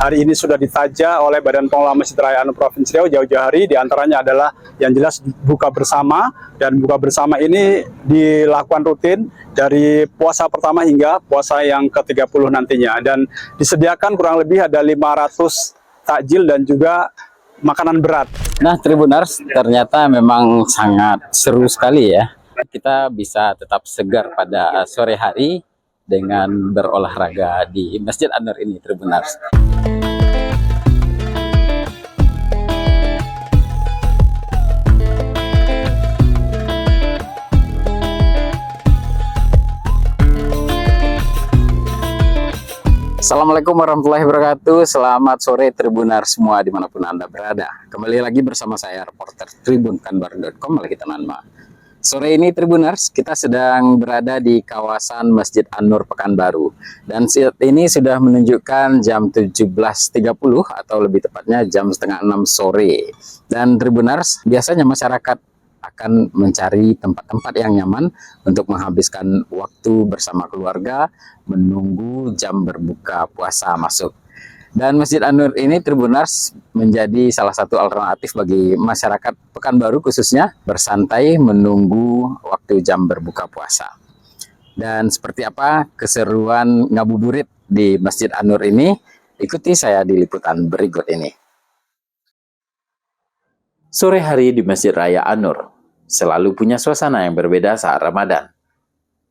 hari ini sudah ditaja oleh Badan Pengelola Masjid Raya An-Nur Provinsi Riau jauh-jauh hari. Di antaranya adalah yang jelas buka bersama, dan buka bersama ini dilakukan rutin dari puasa pertama hingga puasa yang ke-30 nantinya, dan disediakan kurang lebih ada 500 takjil dan juga makanan berat. Nah, Tribuners, ternyata memang sangat seru sekali ya. Kita bisa tetap segar pada sore hari dengan berolahraga di Masjid An-Nur ini, Tribuners. Assalamualaikum warahmatullahi wabarakatuh. Selamat sore Tribuners semua dimanapun Anda berada. Kembali lagi bersama saya reporter tribunpekanbaru.com Maliki Tananma. Sore ini Tribuners, kita sedang berada di kawasan Masjid An-Nur Pekanbaru, dan saat ini sudah menunjukkan jam 17.30 atau lebih tepatnya jam setengah 6 sore. Dan Tribuners, biasanya masyarakat akan mencari tempat-tempat yang nyaman untuk menghabiskan waktu bersama keluarga menunggu jam berbuka puasa masuk. Dan Masjid An-Nur ini Tribuners menjadi salah satu alternatif bagi masyarakat Pekanbaru khususnya bersantai menunggu waktu jam berbuka puasa. Dan seperti apa keseruan ngabuburit di Masjid An-Nur ini? Ikuti saya di liputan berikut ini. Sore hari di Masjid Raya An-Nur selalu punya suasana yang berbeda saat Ramadan.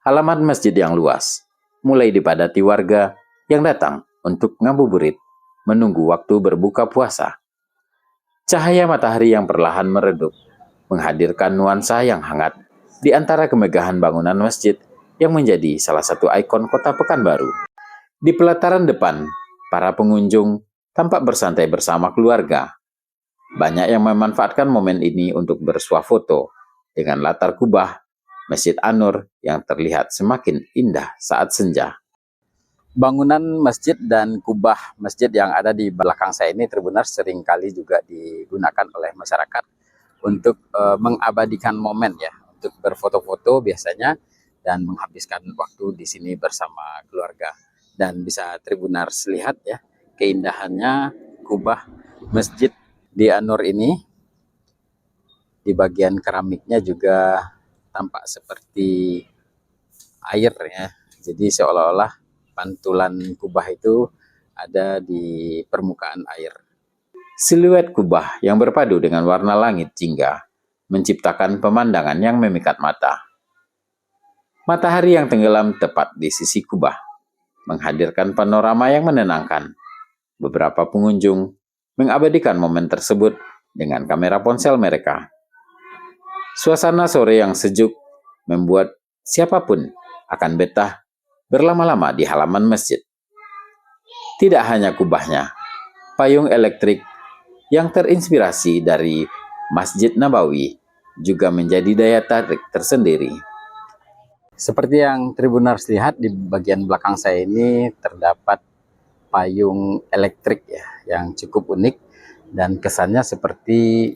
Halaman masjid yang luas mulai dipadati warga yang datang untuk ngabuburit menunggu waktu berbuka puasa. Cahaya matahari yang perlahan meredup menghadirkan nuansa yang hangat di antara kemegahan bangunan masjid yang menjadi salah satu ikon kota Pekanbaru. Di pelataran depan, para pengunjung tampak bersantai bersama keluarga. Banyak yang memanfaatkan momen ini untuk bersuah foto dengan latar kubah Masjid An-Nur yang terlihat semakin indah saat senja. Bangunan masjid dan kubah masjid yang ada di belakang saya ini Tribuners seringkali juga digunakan oleh masyarakat untuk mengabadikan momen ya, untuk berfoto-foto biasanya dan menghabiskan waktu di sini bersama keluarga. Dan bisa Tribuners lihat ya keindahannya kubah masjid di An-Nur ini. Di bagian keramiknya juga tampak seperti air ya. Jadi seolah-olah pantulan kubah itu ada di permukaan air. Siluet kubah yang berpadu dengan warna langit jingga menciptakan pemandangan yang memikat mata. Matahari yang tenggelam tepat di sisi kubah menghadirkan panorama yang menenangkan. Beberapa pengunjung mengabadikan momen tersebut dengan kamera ponsel mereka. Suasana sore yang sejuk membuat siapapun akan betah berlama-lama di halaman masjid. Tidak hanya kubahnya, payung elektrik yang terinspirasi dari Masjid Nabawi juga menjadi daya tarik tersendiri. Seperti yang Tribuners lihat di bagian belakang saya ini terdapat payung elektrik ya yang cukup unik dan kesannya seperti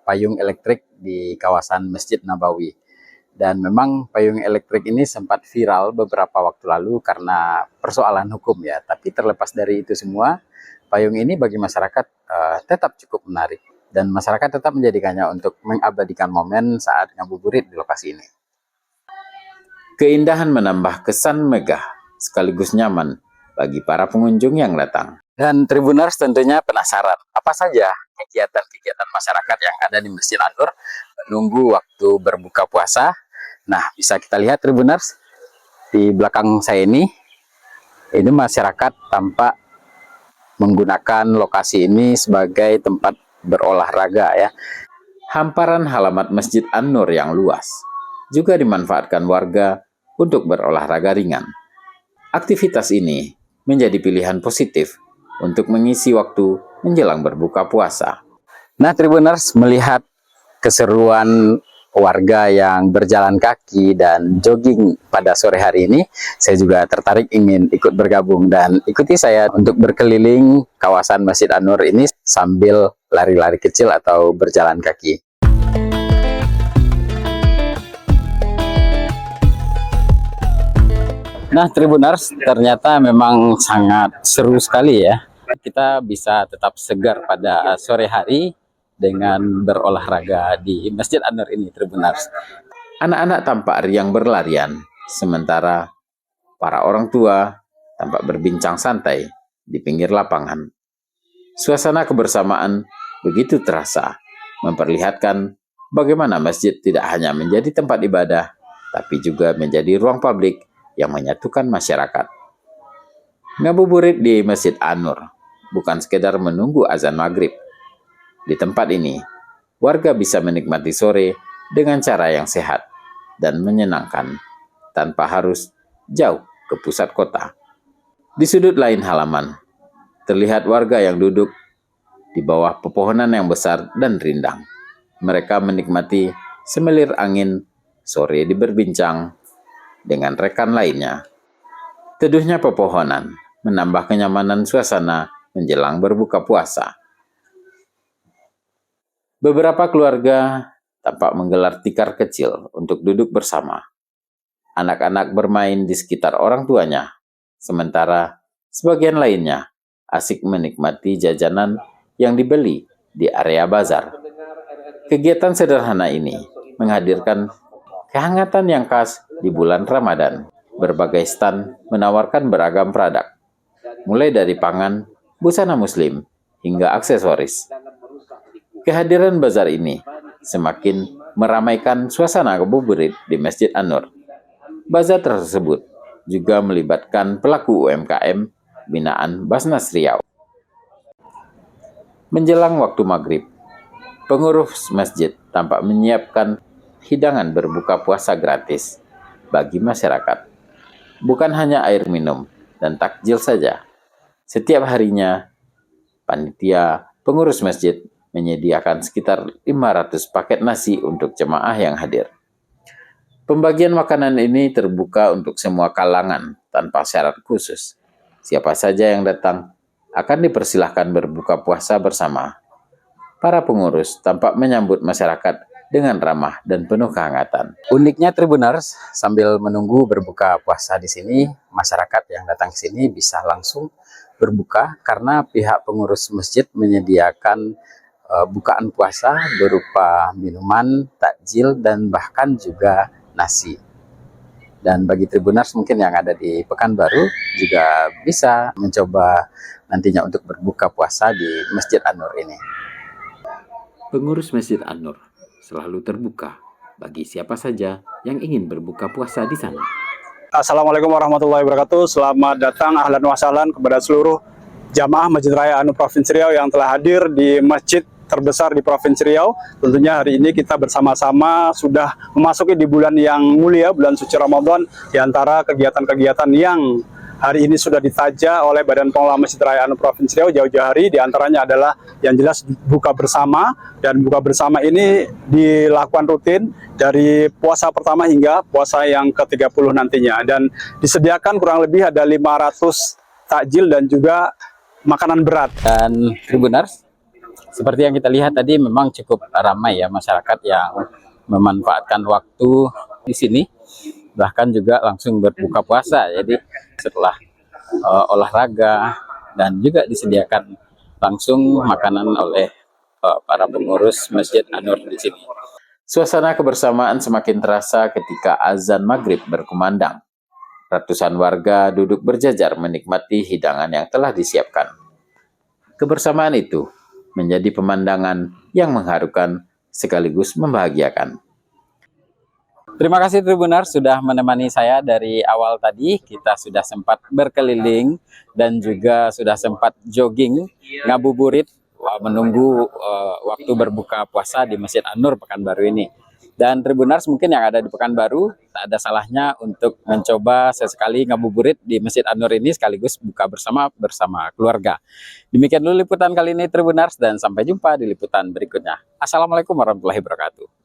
payung elektrik di kawasan Masjid Nabawi. Dan memang payung elektrik ini sempat viral beberapa waktu lalu karena persoalan hukum ya. Tapi terlepas dari itu semua, payung ini bagi masyarakat tetap cukup menarik. Dan masyarakat tetap menjadikannya untuk mengabadikan momen saat ngabuburit di lokasi ini. Keindahan menambah kesan megah sekaligus nyaman bagi para pengunjung yang datang. Dan Tribuners tentunya penasaran apa saja kegiatan-kegiatan masyarakat yang ada di Masjid An-Nur menunggu waktu berbuka puasa. Nah, bisa kita lihat Tribuners di belakang saya ini masyarakat tampak menggunakan lokasi ini sebagai tempat berolahraga ya. Hamparan halaman Masjid An-Nur yang luas juga dimanfaatkan warga untuk berolahraga ringan. Aktivitas ini menjadi pilihan positif untuk mengisi waktu menjelang berbuka puasa. Nah, Tribuners, melihat keseruan warga yang berjalan kaki dan jogging pada sore hari ini, saya juga tertarik ingin ikut bergabung dan ikuti saya untuk berkeliling kawasan Masjid An-Nur ini sambil lari-lari kecil atau berjalan kaki. Nah, Tribuners, ternyata memang sangat seru sekali ya kita bisa tetap segar pada sore hari dengan berolahraga di Masjid An-Nur ini, Tribuners. Anak-anak tampak riang berlarian, sementara para orang tua tampak berbincang santai di pinggir lapangan. Suasana kebersamaan begitu terasa, memperlihatkan bagaimana masjid tidak hanya menjadi tempat ibadah, tapi juga menjadi ruang publik yang menyatukan masyarakat. Ngabuburit di Masjid An-Nur bukan sekedar menunggu azan maghrib. Di tempat ini, warga bisa menikmati sore dengan cara yang sehat dan menyenangkan, tanpa harus jauh ke pusat kota. Di sudut lain halaman, terlihat warga yang duduk di bawah pepohonan yang besar dan rindang. Mereka menikmati semelir angin sore berbincang dengan rekan lainnya. Teduhnya pepohonan menambah kenyamanan suasana menjelang berbuka puasa. Beberapa keluarga tampak menggelar tikar kecil untuk duduk bersama. Anak-anak bermain di sekitar orang tuanya, sementara sebagian lainnya asik menikmati jajanan yang dibeli di area bazar. Kegiatan sederhana ini menghadirkan kehangatan yang khas di bulan Ramadan. Berbagai stand menawarkan beragam produk, mulai dari pangan, busana muslim, hingga aksesoris. Kehadiran bazar ini semakin meramaikan suasana ngabuburit di Masjid An-Nur. Bazar tersebut juga melibatkan pelaku UMKM binaan Basnas Riau. Menjelang waktu maghrib, pengurus masjid tampak menyiapkan hidangan berbuka puasa gratis bagi masyarakat. Bukan hanya air minum dan takjil saja. Setiap harinya, panitia pengurus masjid menyediakan sekitar 500 paket nasi untuk jemaah yang hadir. Pembagian makanan ini terbuka untuk semua kalangan tanpa syarat khusus. Siapa saja yang datang akan dipersilahkan berbuka puasa bersama. Para pengurus tampak menyambut masyarakat dengan ramah dan penuh kehangatan. Uniknya Tribuners, sambil menunggu berbuka puasa di sini, masyarakat yang datang ke sini bisa langsung berbuka karena pihak pengurus masjid menyediakan bukaan puasa berupa minuman, takjil, dan bahkan juga nasi. Dan bagi Tribuners mungkin yang ada di Pekanbaru juga bisa mencoba nantinya untuk berbuka puasa di Masjid An-Nur ini. Pengurus Masjid An-Nur selalu terbuka bagi siapa saja yang ingin berbuka puasa di sana. Assalamualaikum warahmatullahi wabarakatuh. Selamat datang, ahlan wa sahlan kepada seluruh jamaah Masjid Raya An-Nur Provinsi Riau yang telah hadir di masjid terbesar di Provinsi Riau. Tentunya hari ini kita bersama-sama sudah memasuki di bulan yang mulia, bulan suci Ramadan. Di antara kegiatan-kegiatan yang hari ini sudah ditaja oleh Badan Pengelola Masjid Raya An-Nur Provinsi Riau jauh-jauh hari, di antaranya adalah yang jelas buka bersama. Dan buka bersama ini dilakukan rutin dari puasa pertama hingga puasa yang ke-30 nantinya. Dan disediakan kurang lebih ada 500 takjil dan juga makanan berat. Dan Tribuners, seperti yang kita lihat tadi memang cukup ramai ya masyarakat yang memanfaatkan waktu di sini, bahkan juga langsung berbuka puasa. Jadi setelah olahraga dan juga disediakan langsung makanan oleh para pengurus Masjid An-Nur di sini. Suasana kebersamaan semakin terasa ketika azan maghrib berkumandang. Ratusan warga duduk berjajar menikmati hidangan yang telah disiapkan. Kebersamaan itu menjadi pemandangan yang mengharukan sekaligus membahagiakan. Terima kasih Tribuners sudah menemani saya dari awal tadi. Kita sudah sempat berkeliling dan juga sudah sempat jogging, ngabuburit, menunggu waktu berbuka puasa di Masjid An-Nur Pekanbaru ini. Dan Tribuners mungkin yang ada di Pekanbaru, tak ada salahnya untuk mencoba sesekali ngabuburit di Masjid An-Nur ini sekaligus buka bersama keluarga. Demikian dulu liputan kali ini Tribuners, dan sampai jumpa di liputan berikutnya. Assalamualaikum warahmatullahi wabarakatuh.